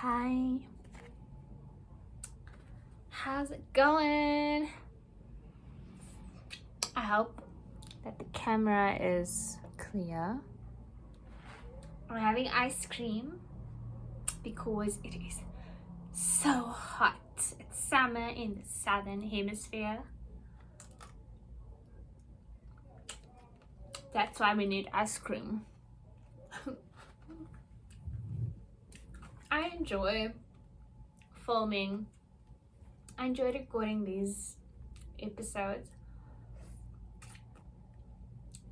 Hi, how's it going? I hope that the camera is clear. I'm having ice cream because it is so hot. It's summer in the southern hemisphere. That's why we need ice cream. I enjoy filming. I enjoy recording these episodes.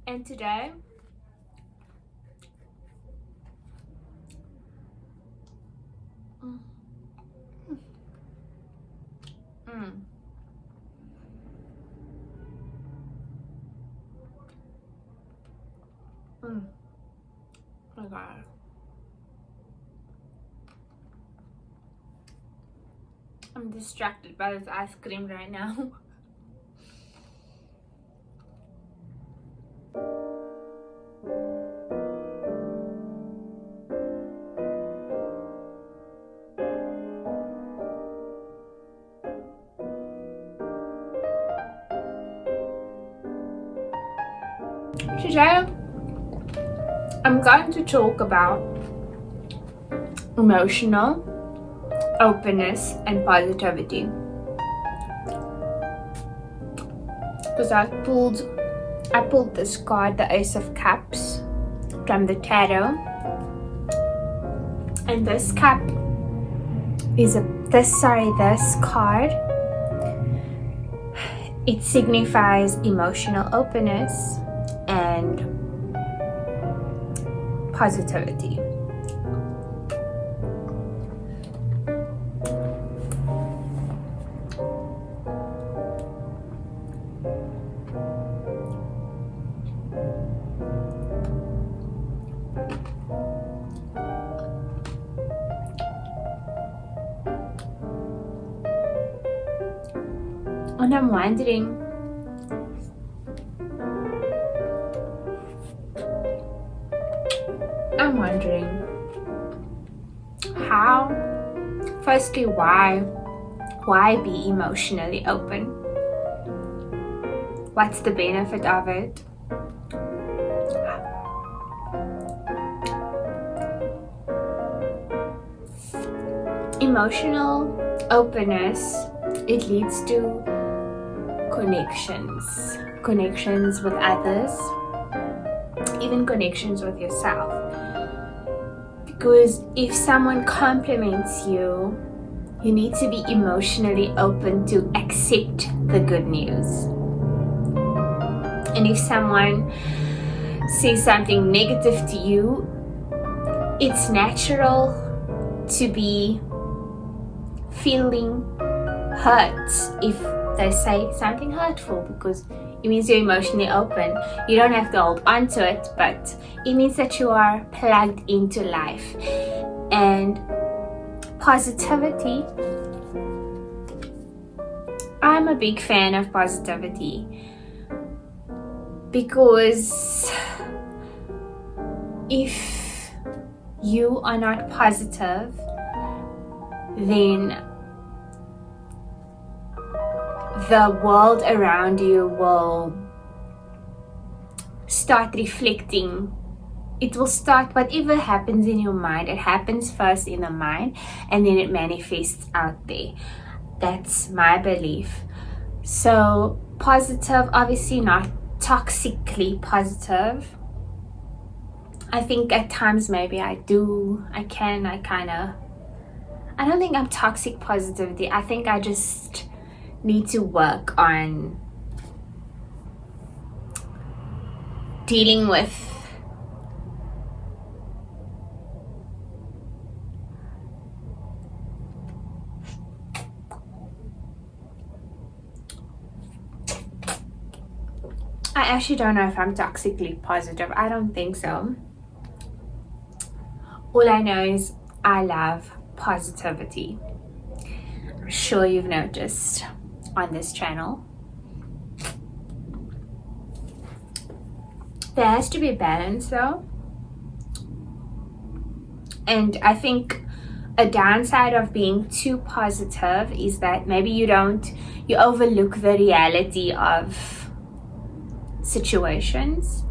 And today, oh my God. I'm distracted by this ice cream right now. Today, I'm going to talk about emotional openness and positivity, because I pulled this card, the Ace of Cups, from the tarot, and this cup is this card, it signifies emotional openness and positivity. And I'm wondering how, firstly, why be emotionally open? What's the benefit of it? Emotional openness, it leads to connections with others, even connections with yourself. Because if someone compliments you, you need to be emotionally open to accept the good news. And if someone says something negative to you, it's natural to be feeling hurt if they say something hurtful, because it means you're emotionally open. You don't have to hold on to it, but it means that you are plugged into life. And positivity, I'm a big fan of positivity, because if you are not positive, then the world around you will start reflecting. It will start, whatever happens in your mind, it happens first in the mind and then it manifests out there. That's my belief. So positive, obviously not toxically positive. I think at times maybe I don't think I'm toxic positivity. I think I just need to work on dealing with I actually don't know if I'm toxically positive. I don't think so. All I know is I love positivity. I'm sure you've noticed on this channel. There has to be balance though. And I think a downside of being too positive is that maybe you overlook the reality of situations.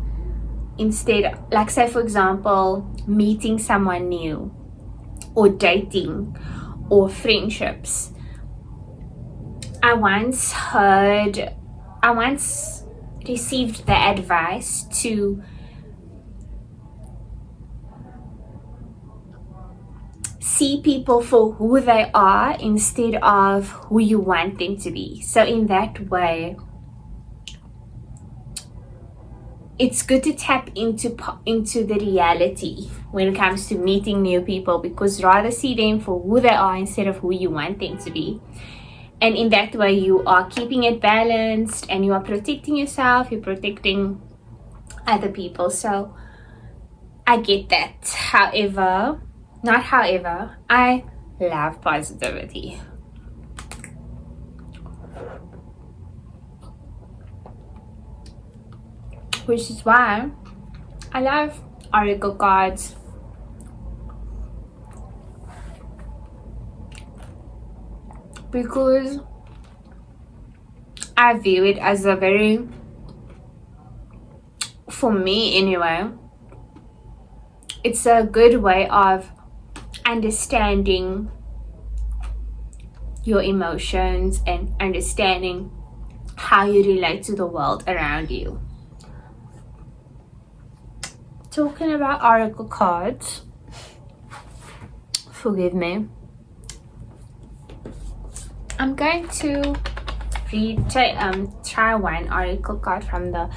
Instead, like say for example, meeting someone new, or dating, or friendships. I once received the advice to see people for who they are instead of who you want them to be. So in that way, it's good to tap into the reality when it comes to meeting new people, because rather see them for who they are instead of who you want them to be. And in that way, you are keeping it balanced and you are protecting yourself, you're protecting other people. So I get that. However, I love positivity. Which is why I love oracle cards. Because I view it as for me anyway, it's a good way of understanding your emotions and understanding how you relate to the world around you. Talking about oracle cards, forgive me, I'm going to try one oracle card from the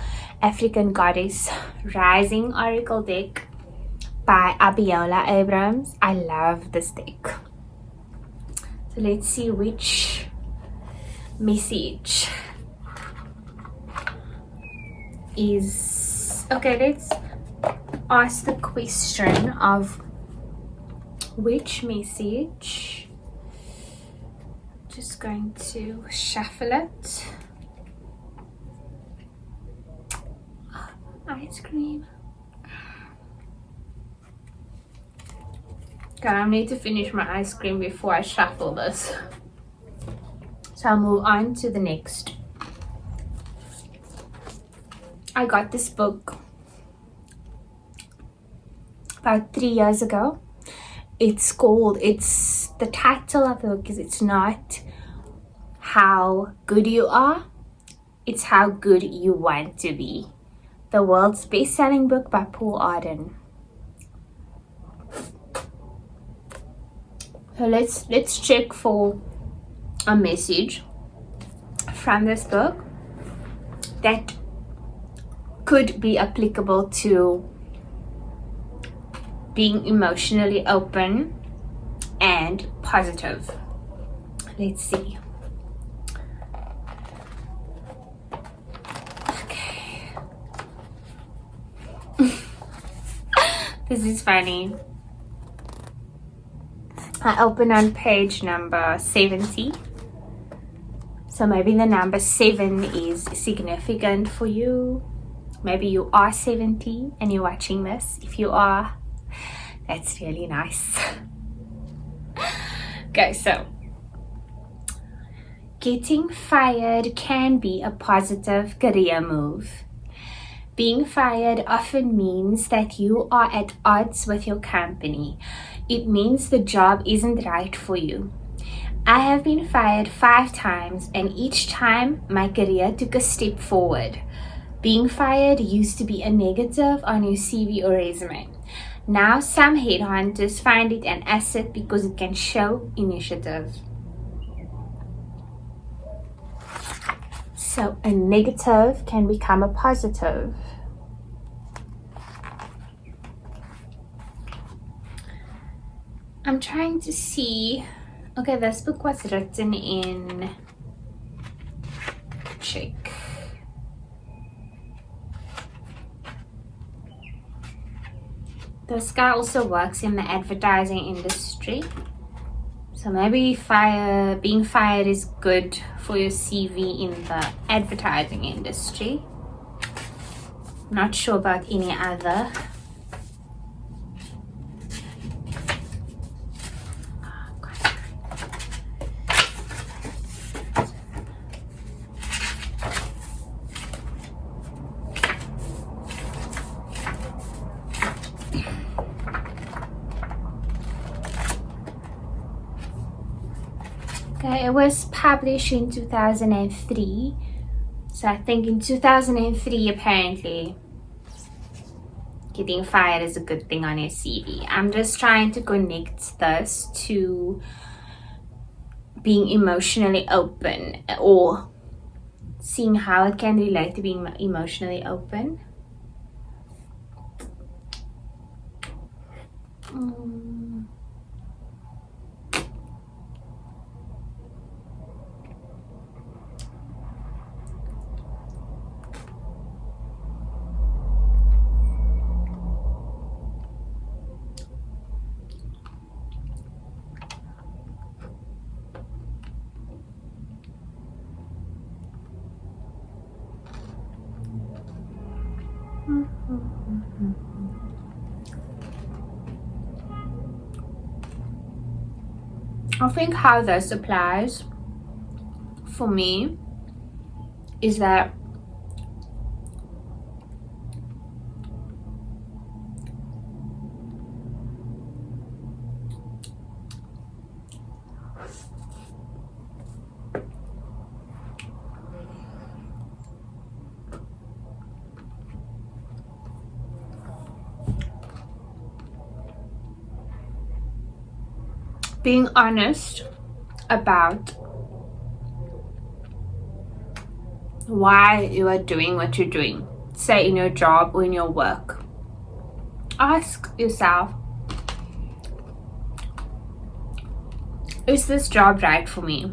African Goddess Rising Oracle deck by Abiola Abrams. I love this deck. So let's see which message is... Okay, let's ask the question of which message. Just going to shuffle it. Ice cream. Okay, I need to finish my ice cream before I shuffle this. So I'll move on to the next. I got this book about 3 years ago. The title of the book is It's Not How Good You Are, It's How Good You Want to Be. The world's best-selling book by Paul Arden. So let's check for a message from this book that could be applicable to being emotionally open and positive. Let's see. Okay. This is funny. I open on page number 70. So maybe the number 7 is significant for you. Maybe you are 70 and you're watching this. If you are, that's really nice. Okay, so getting fired can be a positive career move. Being fired often means that you are at odds with your company. It means the job isn't right for you. I have been fired 5 times, and each time my career took a step forward. Being fired used to be a negative on your CV or resume. Now some headhunters find it an asset because it can show initiative. So a negative can become a positive. I'm trying to see. Okay, this book was written in Czech. This guy also works in the advertising industry. So maybe being fired is good for your CV in the advertising industry. Not sure about any other. Okay, it was published in 2003. So I think in 2003, apparently, getting fired is a good thing on your CV. I'm just trying to connect this to being emotionally open, or seeing how it can relate to being emotionally open. I think how this applies for me is that being honest about why you are doing what you're doing, say in your job or in your work. Ask yourself, is this job right for me?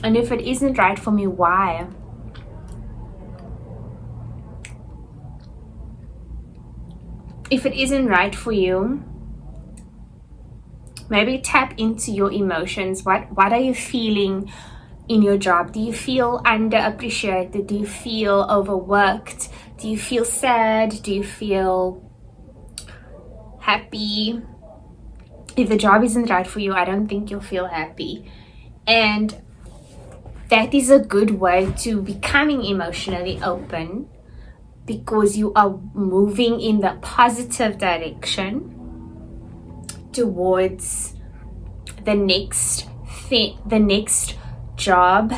And if it isn't right for me, why? If it isn't right for you, maybe tap into your emotions. What are you feeling in your job? Do you feel underappreciated? Do you feel overworked? Do you feel sad? Do you feel happy? If the job isn't right for you, I don't think you'll feel happy. And that is a good way to becoming emotionally open, because you are moving in the positive direction towards the next job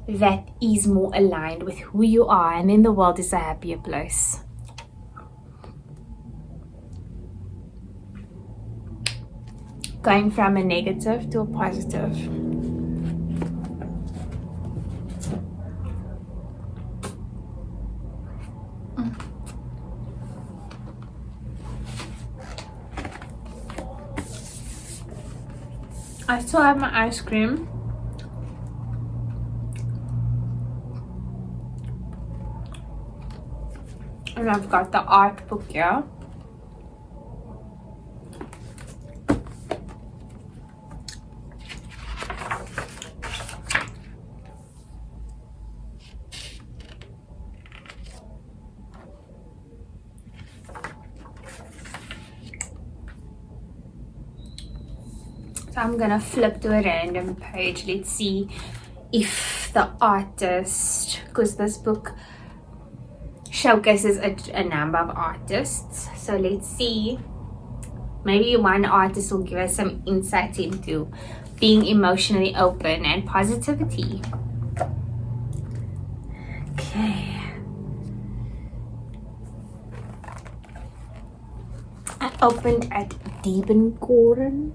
that is more aligned with who you are, and then the world is a happier place. Going from a negative to a positive. I still have my ice cream. And I've got the art book here. So I'm gonna flip to a random page. Let's see if the artist, because this book showcases a number of artists. So let's see, maybe one artist will give us some insight into being emotionally open and positivity. Okay. I opened at Diebenkoren.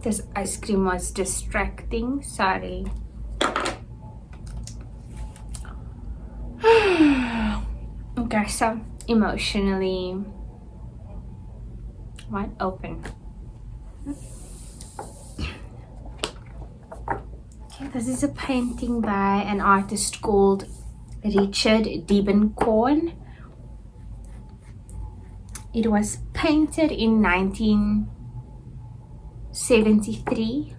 This ice cream was distracting. Sorry. Okay, so emotionally wide open. Okay, this is a painting by an artist called Richard Diebenkorn. It was painted in 1973.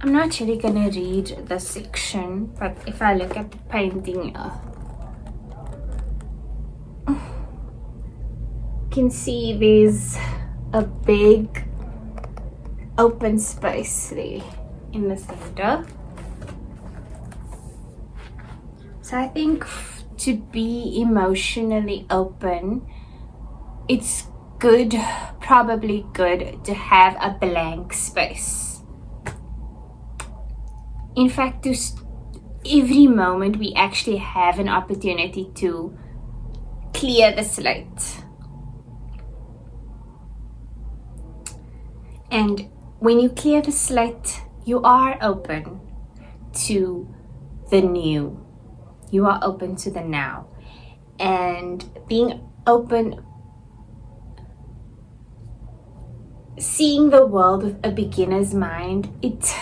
I'm not really gonna read the section, but if I look at the painting, you can see there's a big open space there in the center. So I think to be emotionally open, it's good, probably good, to have a blank space. In fact, every moment we actually have an opportunity to clear the slate. And when you clear the slate, you are open to the new. You are open to the now. And being open, seeing the world with a beginner's mind, it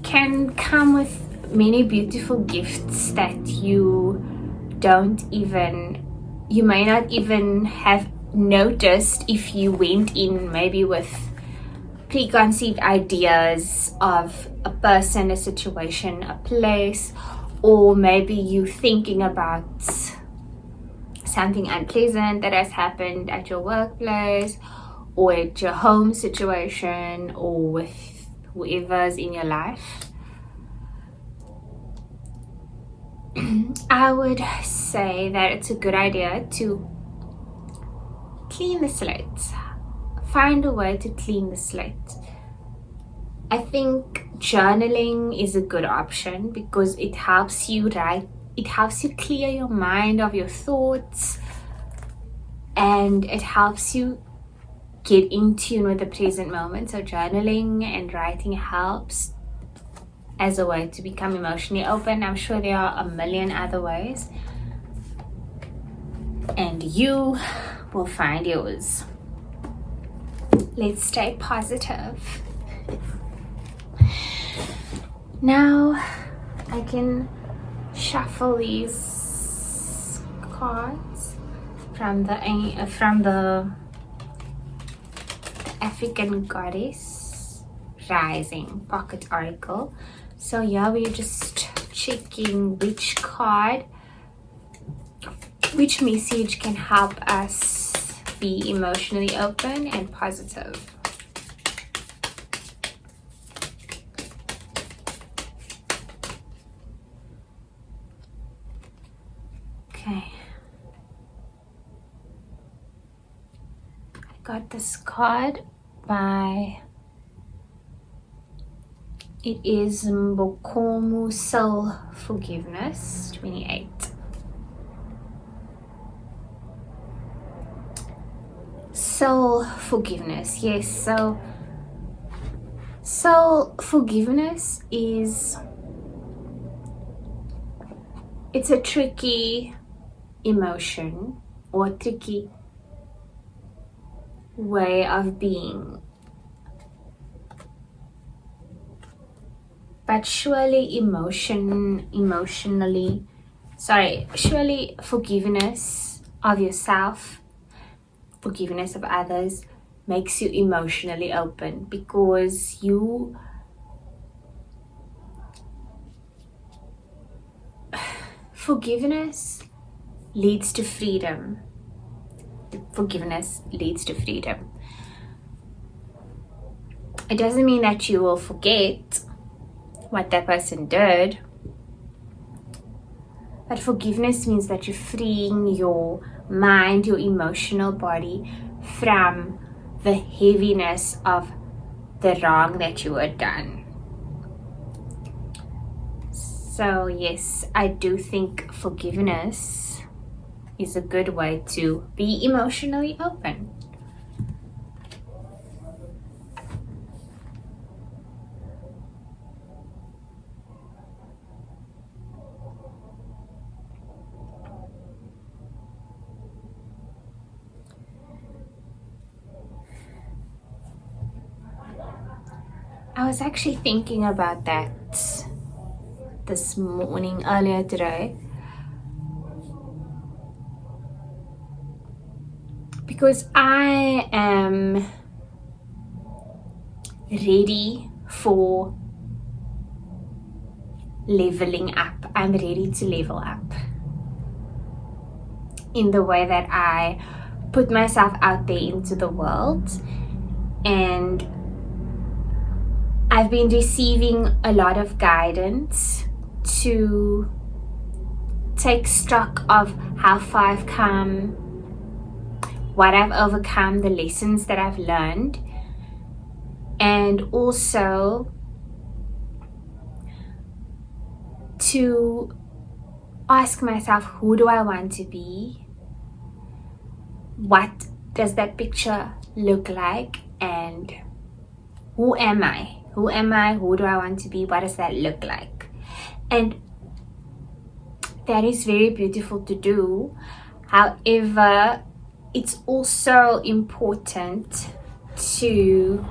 can come with many beautiful gifts that you may not even have noticed if you went in maybe with preconceived ideas of a person, a situation, a place, or maybe you thinking about something unpleasant that has happened at your workplace or at your home situation or with whoever's in your life. I would say that it's a good idea to clean the slate. Find a way to clean the slate. I think journaling is a good option because it helps you clear your mind of your thoughts, and it helps you get in tune with the present moment. So journaling and writing helps as a way to become emotionally open. I'm sure there are a million other ways, and you will find yours. Let's stay positive. Now I can shuffle these cards from the African Goddess Rising Pocket Oracle. So yeah, we're just checking which message can help us be emotionally open and positive. Okay. I got this card by, it is Mbokomu Soul Forgiveness 28. Soul forgiveness, yes. So soul forgiveness it's a tricky emotion or tricky way of being, but surely surely forgiveness of yourself, forgiveness of others makes you emotionally open, because forgiveness leads to freedom. Forgiveness leads to freedom. It doesn't mean that you will forget what that person did, but forgiveness means that you're freeing your mind, your emotional body from the heaviness of the wrong that you had done. So yes, I do think forgiveness is a good way to be emotionally open. I was actually thinking about that this morning, earlier today, because I am ready for leveling up. I'm ready to level up in the way that I put myself out there into the world. And I've been receiving a lot of guidance to take stock of how far I've come, what I've overcome, the lessons that I've learned, and also to ask myself, who do I want to be? What does that picture look like? And who am I? Who am I? Who do I want to be? What does that look like? And that is very beautiful to do. However, it's also important to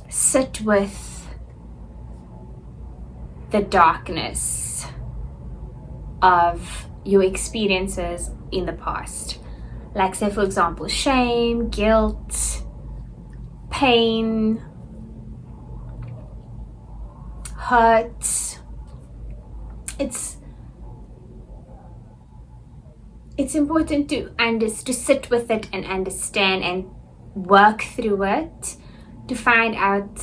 sit with the darkness of your experiences in the past. Like, say for example, shame, guilt, pain, hurt. It's important to sit with it and understand and work through it, to find out,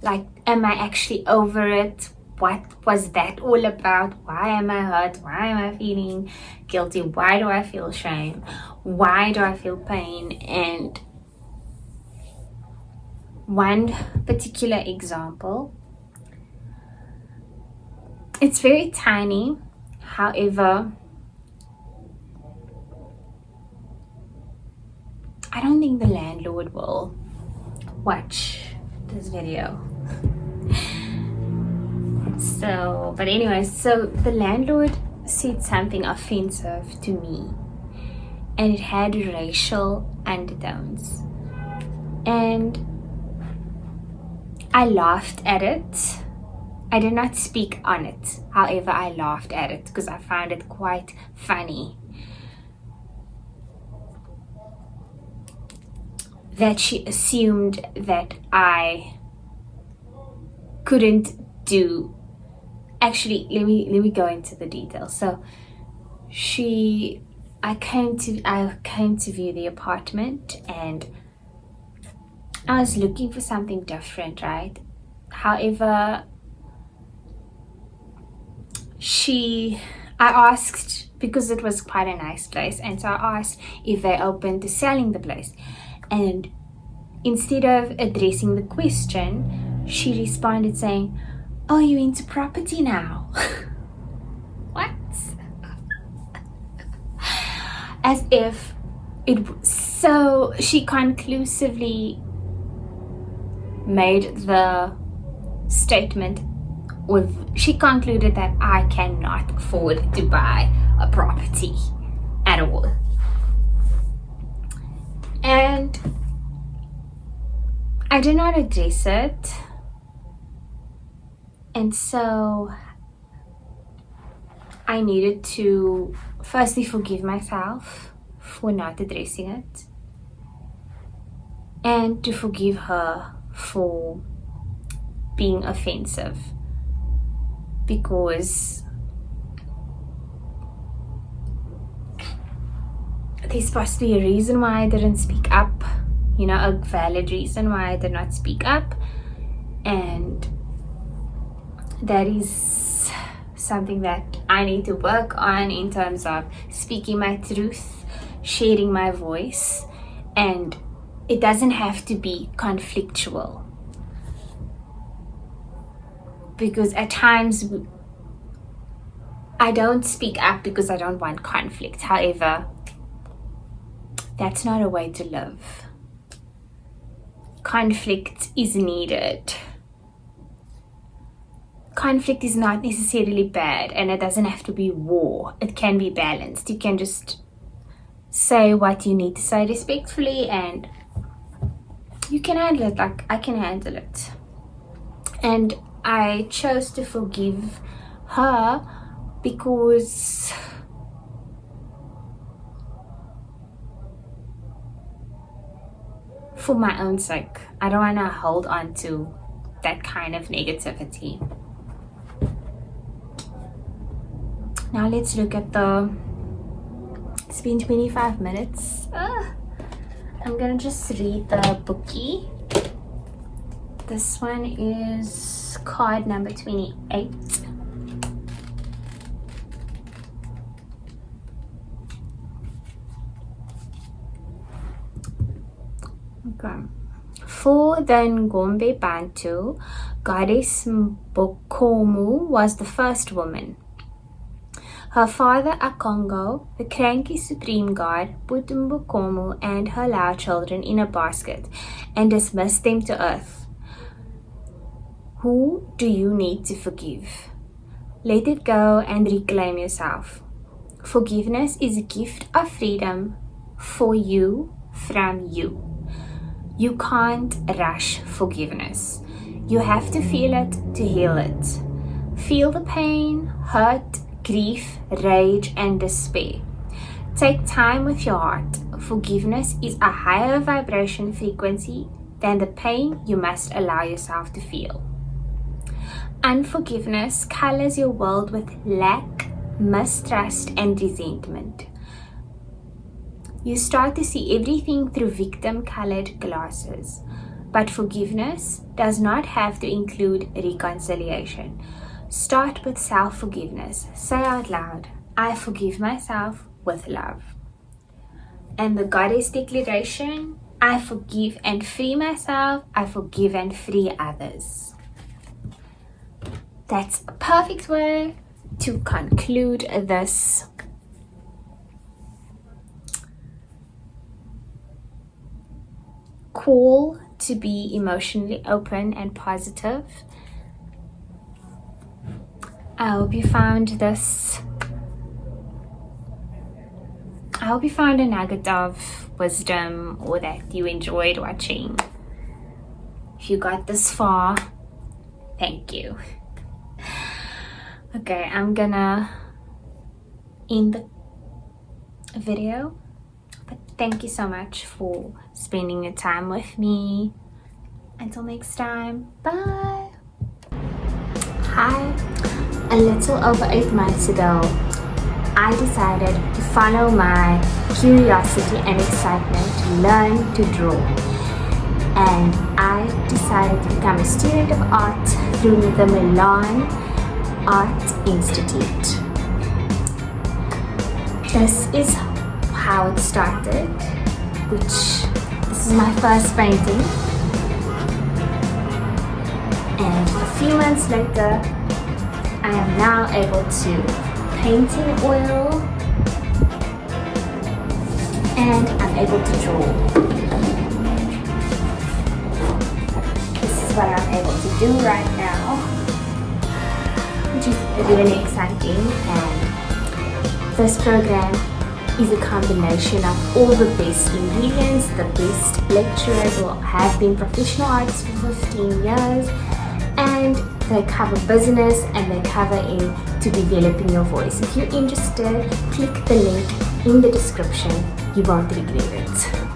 like, am I actually over it? What was that all about? Why am I hurt? Why am I feeling guilty? Why do I feel shame? Why do I feel pain? And one particular example, it's very tiny, however, I don't think the landlord will watch this video. So, but anyway, so the landlord said something offensive to me, and it had racial undertones, and I laughed at it. I did not speak on it, however I laughed at it because I found it quite funny that she assumed that I couldn't do. Actually, let me go into the details. So I came to view the apartment, and I was looking for something different, right? However, I asked, because it was quite a nice place, and so I asked if they're open to selling the place. And instead of addressing the question, she responded saying, "Oh, you into property now?" What? As if so she conclusively made the statement she concluded that I cannot afford to buy a property at all. And I did not address it. And so I needed to firstly forgive myself for not addressing it, and to forgive her for being offensive, because there's supposed to be a reason why I didn't speak up, a valid reason why I did not speak up, and that is something that I need to work on in terms of speaking my truth, sharing my voice, and it doesn't have to be conflictual. Because at times I don't speak up because I don't want conflict. However, that's not a way to live. Conflict is needed. Conflict is not necessarily bad, and it doesn't have to be war. It can be balanced. You can just say what you need to say respectfully, and you can handle it like I can handle it. And I chose to forgive her because for my own sake, I don't want to hold on to that kind of negativity. Now let's look at it's been 25 minutes. I'm gonna just read the bookie. This one is card number 28. Okay. For the Ngombe Bantu, goddess Mbokomu was the first woman. Her father Akongo, the cranky supreme god, put Mbokomu and her loud children in a basket and dismissed them to earth. Who do you need to forgive? Let it go and reclaim yourself. Forgiveness is a gift of freedom for you from you. You can't rush forgiveness. You have to feel it to heal it. Feel the pain, hurt, grief, rage, and despair. Take time with your heart. Forgiveness is a higher vibration frequency than the pain you must allow yourself to feel. Unforgiveness colors your world with lack, mistrust, and resentment. You start to see everything through victim-colored glasses. But forgiveness does not have to include reconciliation. Start with self-forgiveness. Say out loud, I forgive myself with love. And the Goddess Declaration, I forgive and free myself. I forgive and free others. That's a perfect way to conclude this call to be emotionally open and positive. I hope you found a nugget of wisdom, or that you enjoyed watching. If you got this far, thank you. Okay, I'm gonna end the video. But thank you so much for spending your time with me. Until next time, bye. Hi. A little over 8 months ago, I decided to follow my curiosity and excitement to learn to draw. And I decided to become a student of art through the Milan Art Institute. This is how it started, this is my first painting. And a few months later, I am now able to paint in oil, and I'm able to draw. This is what I'm able to do right now, which is really exciting. And this program is a combination of all the best ingredients. The best lecturers will have been professional artists for 15 years, and they cover business and they cover into developing your voice. If you're interested, click the link in the description. You won't regret it.